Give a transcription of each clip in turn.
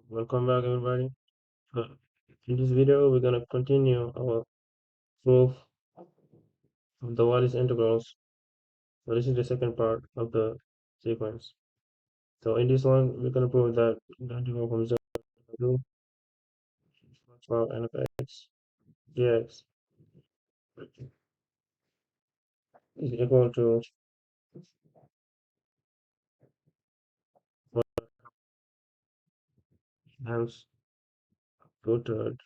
Welcome back, everybody. Uh, In this video, we're gonna continue our proof of the Wallis integrals. So this is the second part of the sequence. So in this one, we're gonna prove that the integral from 0 to 12 n of x dx is equal to 1 times 2/3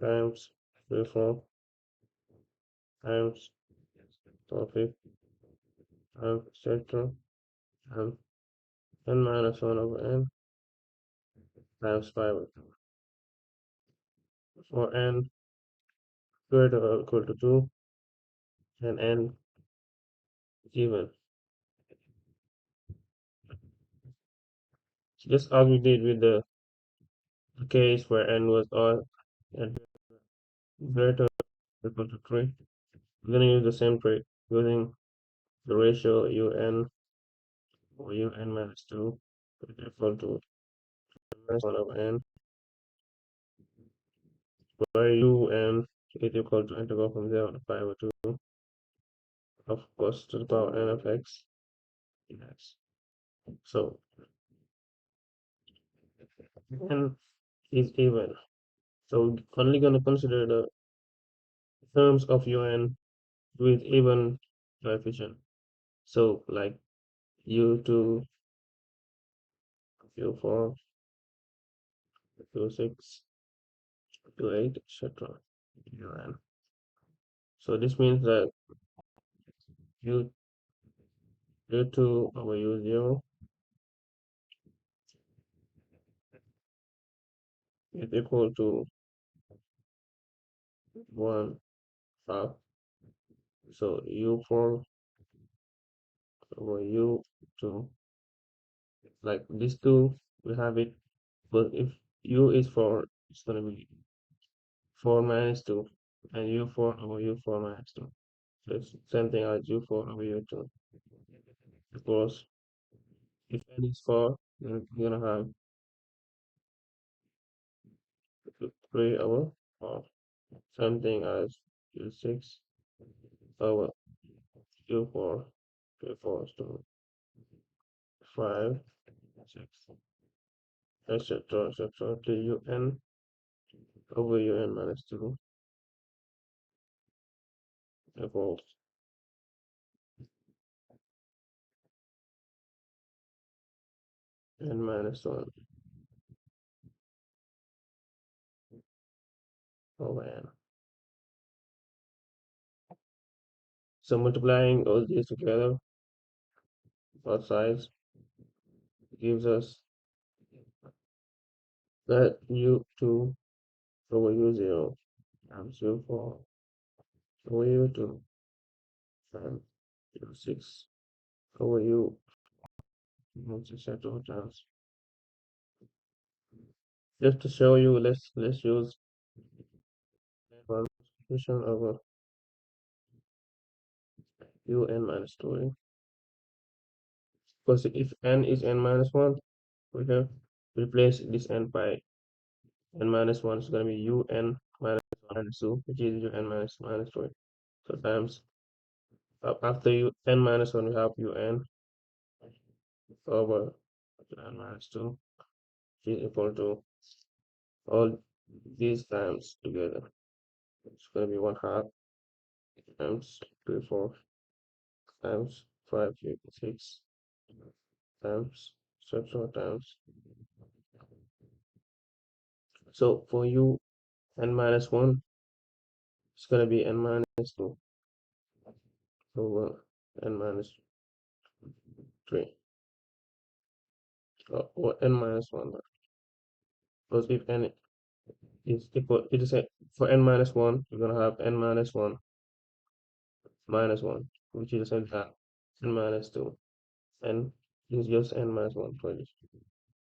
times 3/4 times 4/5 times etc. times n minus 1 over n times 5 for n greater or equal to 2 and n even. Just as we did with the case where n was odd and greater or equal to 3, we're going to use the same trick using the ratio un or un minus 2 is equal to minus 1 over n, where un is equal to integral from 0 to pi over 2 of course to the power n of x dx. So n is even. So we're only going to consider the terms of un with even coefficient. So like u2, u4, u6, u8, etc. un. So this means that u u2 over u0 is equal to 1 half. So u4 over u2, like these two, we have it, but if u is 4, it's going to be 4 minus 2, and u4 over u4 minus 2. So it's same thing as u4 over u2. Of course, if n is 4, then you're going to have 3 over 4. Same thing as u6 over u4, u4 to 5, 6, etc., etc., to un over un minus 2 equals n minus 1 over n. So multiplying all these together, both sides, gives us that u2 over u0 times u4 over u2 times u6 over u, etc. times. Just to show you, let's use one multiplication over un minus 2. Because if n is n minus 1, we have replace this n by n minus 1 is going to be un minus 1 minus 2, which is un minus 3. So times after n minus 1, we have un over n minus 2, which is equal to all these times together. It's going to be 1 half times 3/4 times 5/6 times etc. times. So for u n minus 1, it's going to be n minus 2 over n minus 3 or n minus 1. Because if n is equal, it is for n minus 1, you're going to have n minus 1 minus 1, which is the same time n minus 2. And is just n minus 1 for this.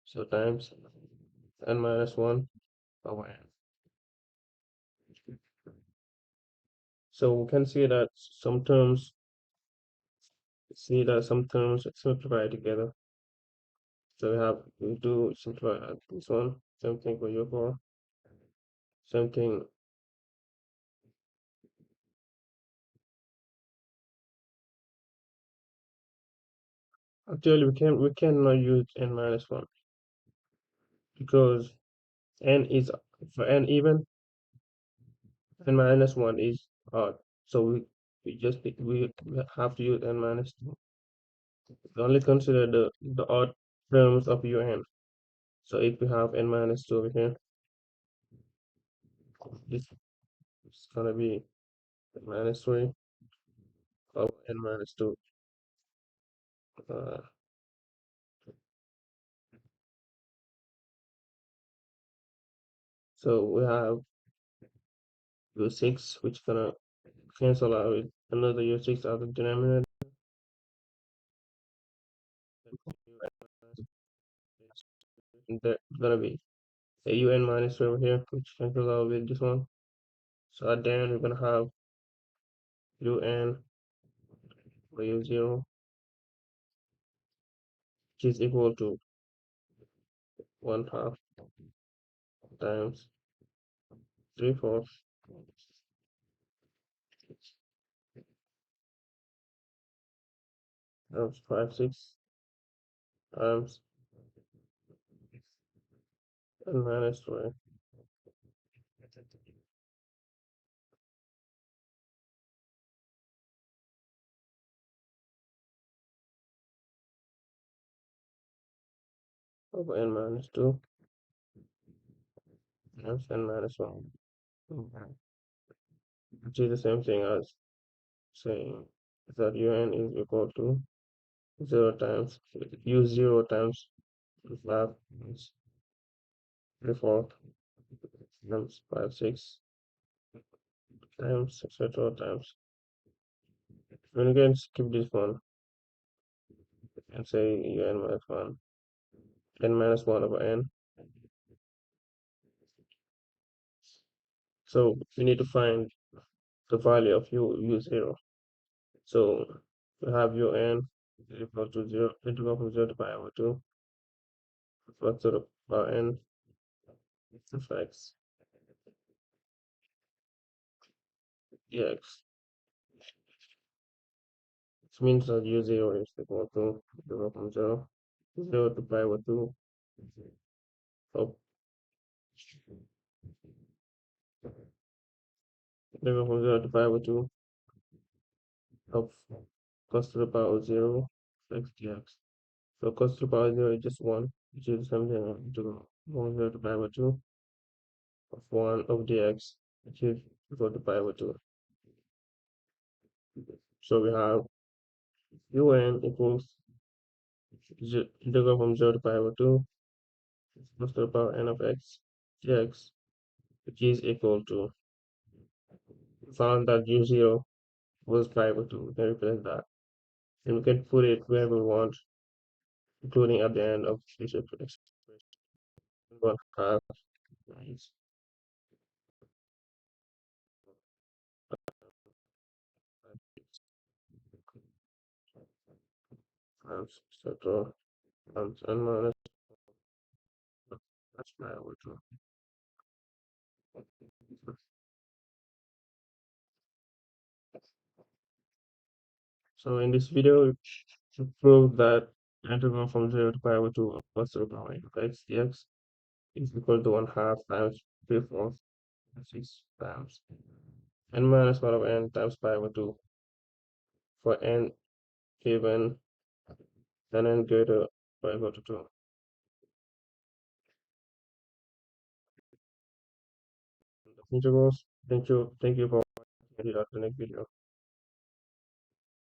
So times n minus 1 over n. So we can see that some terms simplify together. So we do simplify this one. Same thing for U4. Same thing. Actually, we cannot use n minus one because n is for n even n minus one is odd. So we have to use n minus two. We only consider the odd terms of un. So if we have n minus two over here, this is gonna be minus three of n minus two. Uh, so we have u6, which gonna cancel out with another u6 out of the denominator. And there's gonna be a un minus three over here, which cancels out with this one. So at the end, we're gonna have un by u0, which is equal to 1/2 times 3/4 times 5/6 times n minus 3 over n minus 2 times n minus 1. Okay. Which is the same thing as saying that un is equal to 0 times u0 times 5 times 3/4 times 5/6 times etc. times. When you can skip this one and say un minus 1, n minus 1 over n. So we need to find the value of u0. So we have un is equal to 0, integral from 0 to pi over 2, plus to the power n of x dx. Which means that u0 is equal to integral from 0 to pi over 2 of integral from 0 to pi over 2 of cos to the power of 0 x dx. So cos to the power of 0 is just 1, which is something integral from 0 to pi over 2 of 1 of dx, which is equal to pi over 2. So we have un equals integral from 0 to pi over 2 cos to the power n of x dx, which is equal to, found that u0 was pi over 2. We can replace that. And we can put it wherever we want, including at the end of this expression. 1/2 times etc. times n minus, that's pi over 2. So in this video, to prove that integral from 0 to pi over 2 of cos to the power n of x dx is equal to 1/2 times 3/4 6 times n minus 1 over n times pi over 2 for n given and n greater or equal to 2. Integrals. Thank you for watching. See you at the next video.